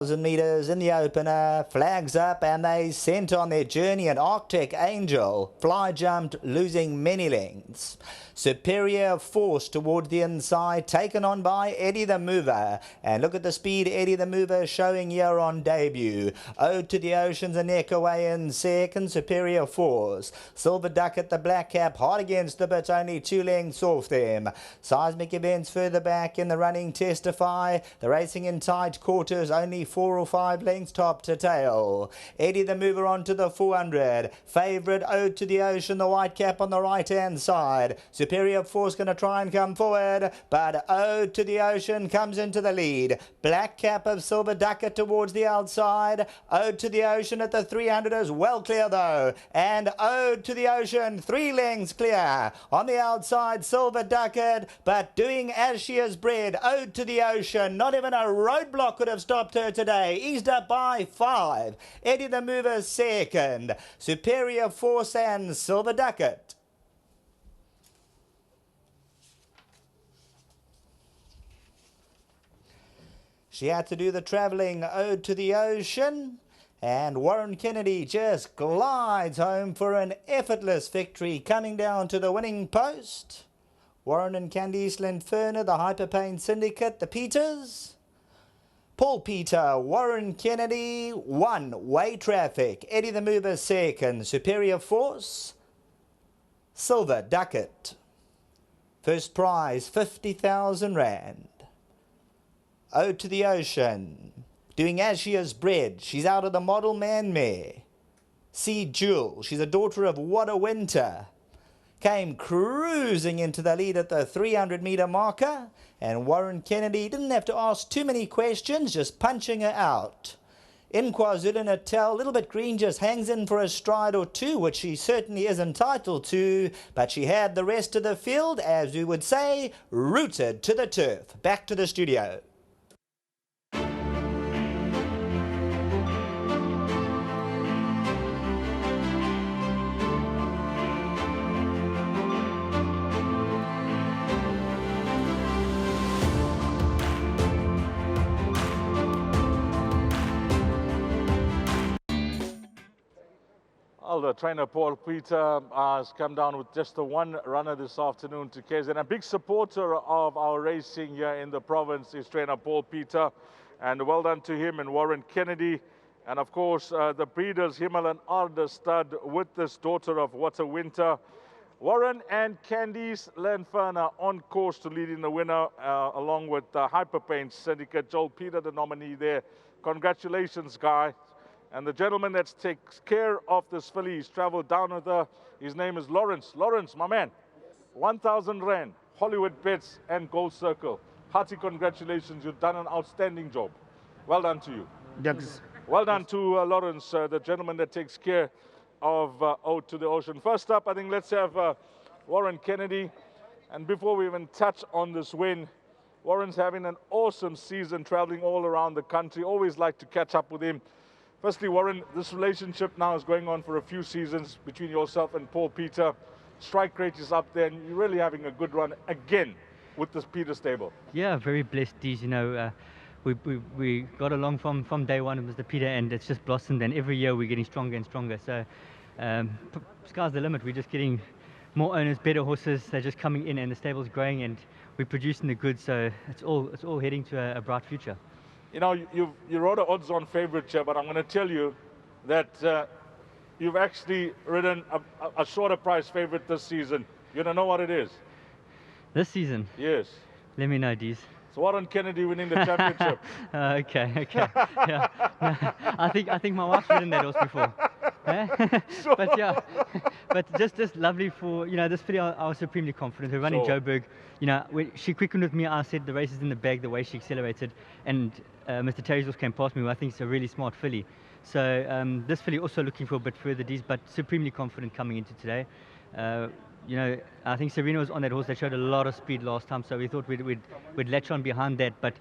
meters in the opener, flags up, and they sent on their journey an Arctic Angel. Fly jumped, losing many lengths. Superior Force towards the inside, taken on by Eddie the Mover. And look at the speed Eddie the Mover showing here on debut. Ode to the Ocean's a neck away in second. Superior Force. Silver Duck at the black cap, hard against the bit, only 2 lengths off them. Seismic Events further back in the running testify. The racing in tight quarters, only 4 or 5 lengths top to tail. Eddie the Mover onto the 400. Favourite Ode to the Ocean, the white cap on the right hand side. Superior Force going to try and come forward, but Ode to the Ocean comes into the lead. Black cap of Silver Ducket towards the outside. Ode to the Ocean at the 300 is well clear though, and Ode to the Ocean 3 lengths clear. On the outside Silver Ducket, but doing as she is bred. Ode to the Ocean, not even a roadblock could have stopped her today. Eased up by 5. Eddie the Mover second. Superior Force and Silver Ducket. She had to do the travelling. Ode to the Ocean. And Warren Kennedy just glides home for an effortless victory, coming down to the winning post. Warren and Candice Linferner, the Hyperpain Syndicate, the Peters. Paul Peter, Warren Kennedy, 1. Way Traffic. Eddie the Mover second. Superior Force. Silver Ducket. First prize, 50,000 Rand. Ode to the Ocean. Doing as she is bred. She's out of the model man mare. Sea Jewel. She's a daughter of What a Winter. Came cruising into the lead at the 300-meter marker, and Warren Kennedy didn't have to ask too many questions, just punching her out. In KwaZulu-Natal, a little bit green, just hangs in for a stride or two, which she certainly is entitled to, but she had the rest of the field, as we would say, rooted to the turf. Back to the studio. Well, the trainer Paul Peter has come down with just the one runner this afternoon to KZN. A big supporter of our racing here in the province is trainer Paul Peter. And well done to him and Warren Kennedy. And of course, the breeders Himalayan Arda stud with this daughter of What a Winter. Warren and Candice Linferner on course to lead in the winner, along with the Hyperpain Syndicate. Joel Peter, the nominee there. Congratulations, guys. And the gentleman that takes care of this filly, he's traveled down with her. His name is Lawrence. Lawrence, my man, 1,000 Rand, Hollywoodbets and Gold Circle. Hearty congratulations. You've done an outstanding job. Well done to you. Thanks. Well done to Lawrence, the gentleman that takes care of Ode to the Ocean. First up, I think let's have Warren Kennedy. And before we even touch on this win, Warren's having an awesome season, traveling all around the country. Always like to catch up with him. Firstly, Warren, this relationship now is going on for a few seasons between yourself and Paul Peter. Strike rate is up there, and you're really having a good run again with this Peter stable. Yeah, very blessed, Dees. You know, we got along from day one with Mr. Peter, and it's just blossomed, and every year we're getting stronger and stronger. So sky's the limit. We're just getting more owners, better horses. They're just coming in, and the stable's growing, and we're producing the goods. So it's all heading to a bright future. You know, you wrote an odds-on favorite here, but I'm going to tell you that you've actually ridden a shorter price favorite this season. You don't know what it is? This season? Yes. Let me know, Dees. It's Warren Kennedy winning the championship. Okay. Yeah. No, I think my wife's ridden that horse before. Sure. But yeah, but just lovely for, you know, this filly. I was supremely confident. Her running Sure. Joburg, you know, when she quickened with me, I said the race is in the bag, the way she accelerated, and Mr. Terry's horse came past me. I think it's a really smart filly. So this filly also looking for a bit further, Dees, but supremely confident coming into today. You know, I think Serena was on that horse. They showed a lot of speed last time, so we thought we'd latch on behind that, but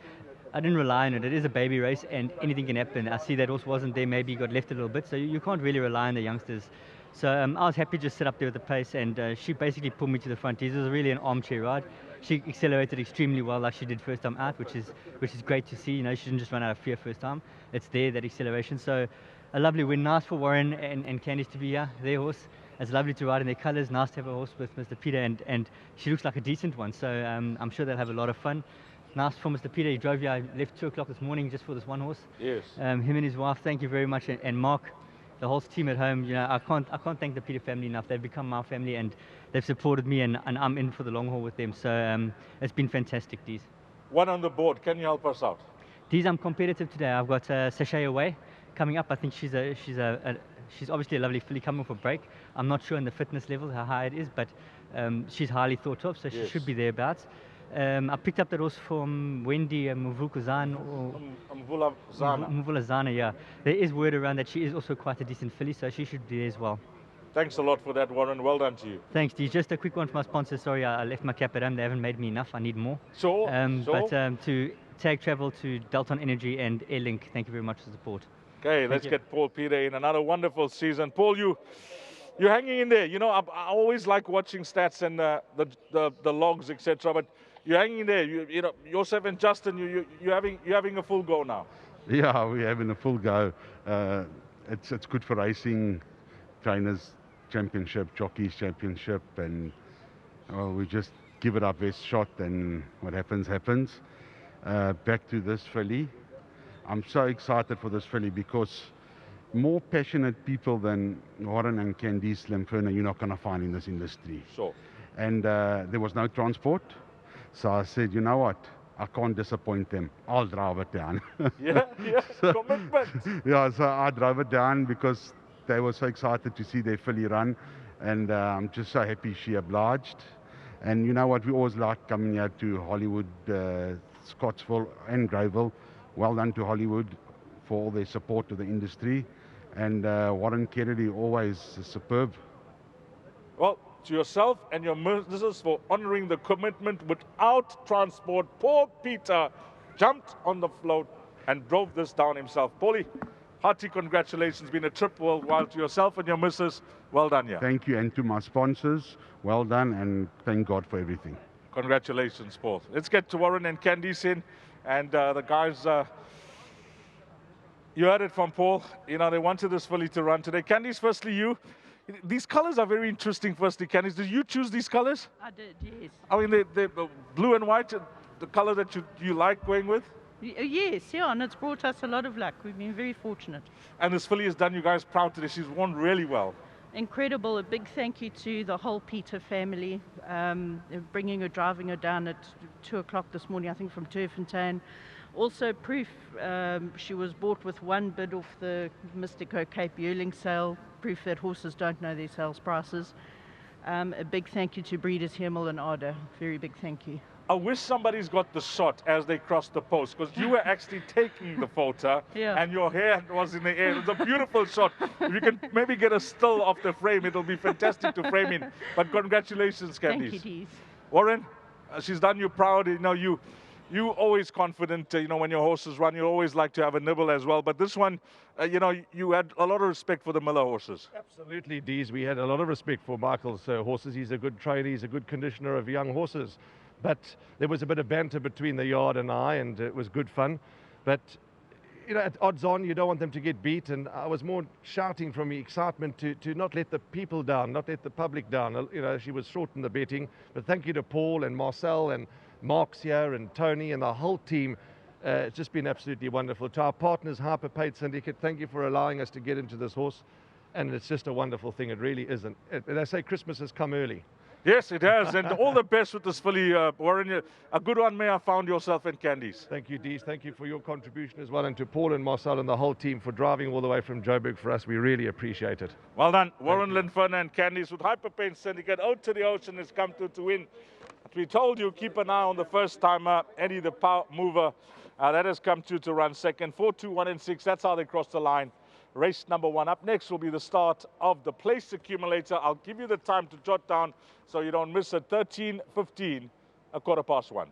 I didn't rely on it. It is a baby race, and anything can happen. I see that horse wasn't there, maybe he got left a little bit, so you can't really rely on the youngsters. So I was happy to just sit up there with the pace, and she basically pulled me to the front. This was really an armchair ride. She accelerated extremely well, like she did first time out, which is great to see. You know, she didn't just run out of fear first time. It's there, that acceleration. So a lovely win. Nice for Warren and Candice to be here, their horse. It's lovely to ride in their colours. Nice to have a horse with Mr. Peter, and she looks like a decent one. So I'm sure they'll have a lot of fun. Nice for Mr. Peter. He drove here. I left 2 o'clock this morning just for this one horse. Yes. Him and his wife. Thank you very much, and Mark, the whole team at home. You know, I can't thank the Peter family enough. They've become my family, and they've supported me, and I'm in for the long haul with them. So it's been fantastic, Dees. One on the board. Can you help us out? Dees, I'm competitive today. I've got Sachet Away coming up. I think she's obviously a lovely filly coming for break. I'm not sure on the fitness level how high it is, but she's highly thought of, so she should be thereabouts. I picked up that horse from Wendy Mvulazana, Mvulazana, yeah. There is word around that she is also quite a decent filly, so she should be there as well. Thanks a lot for that, Warren. Well done to you. Thanks, Dee. Just a quick one for my sponsors. Sorry, I left my cap at home. They haven't made me enough. I need more. Sure. But to Tag Travel, to Delton Energy and Airlink, thank you very much for the support. Okay, let's get Paul Peter in. Another wonderful season. Paul, you're hanging in there. You know, I always like watching stats and the logs, etc. But you're hanging in there. You know, yourself and Justin, you're having a full go now. Yeah, we're having a full go. It's good for racing, trainers championship, jockeys championship, and we just give it our best shot, and what happens happens. Back to this filly. I'm so excited for this filly because more passionate people than Warren and Candice Lamperna you're not going to find in this industry. Sure. And there was no transport, so I said, you know what? I can't disappoint them. I'll drive it down. Yeah, commitment. Yeah, so I drove it down because they were so excited to see their filly run, and I'm just so happy she obliged. And you know what? We always like coming here to Hollywood, Scottsville and Greyville. Well done to Hollywood for all their support to the industry. And Warren Kennedy, always superb. Well, to yourself and your missus for honouring the commitment without transport. Paul Peter jumped on the float and drove this down himself. Paulie, hearty congratulations. Been a trip worldwide to yourself and your missus. Well done, yeah. Thank you, and to my sponsors, well done, and thank God for everything. Congratulations, Paul. Let's get to Warren and Candice in. And the guys, you heard it from Paul. You know, they wanted this filly to run today. Candice, firstly, these colors are very interesting. Firstly, Candice, did you choose these colors? I did, yes. I mean, they're blue and white, the color that you like going with? Yes, yeah, and it's brought us a lot of luck. We've been very fortunate. And this filly has done you guys proud today. She's won really well. Incredible. A big thank you to the whole Peter family, driving her down at 2 o'clock this morning, I think, from Turffontein. Also proof she was bought with one bid off the Mystico Cape yearling sale, proof that horses don't know their sales prices. A big thank you to Breeders Hemel and Arda. Very big thank you. I wish somebody's got the shot as they crossed the post, because you were actually taking the photo and your hair was in the air. It was a beautiful shot. If you can maybe get a still off the frame, it'll be fantastic to frame in. But congratulations, Candice. Thank you, Dees. Warren, she's done you proud. You know, you always confident, you know, when your horses run, you always like to have a nibble as well. But this one, you know, you had a lot of respect for the Miller horses. Absolutely, Dees. We had a lot of respect for Michael's horses. He's a good trainer. He's a good conditioner of young horses. But there was a bit of banter between the yard and I, and it was good fun. But, you know, at odds on, you don't want them to get beat. And I was more shouting from the excitement to not let the people down, not let the public down. You know, she was short in the betting. But thank you to Paul and Marcel and Mark's here and Tony and the whole team. It's just been absolutely wonderful. To our partners, Harper Paid Syndicate, thank you for allowing us to get into this horse. And it's just a wonderful thing. It really isn't. They say Christmas has come early. Yes, it has, and all the best with this filly, Warren. A good one may have found yourself and Candice. Thank you, Dees. Thank you for your contribution as well, and to Paul and Marcel and the whole team for driving all the way from Joburg for us. We really appreciate it. Well done, Warren Linfern and Candice with Hyperpain Syndicate. Out to the Ocean has come to win. But we told you, keep an eye on the first timer, Eddie the Power Mover. That has come to run second. 4, 2, 1, and 6. That's how they crossed the line. Race number 1. Up next will be the start of the place accumulator. I'll give you the time to jot down so you don't miss it. 13:15, 1:15.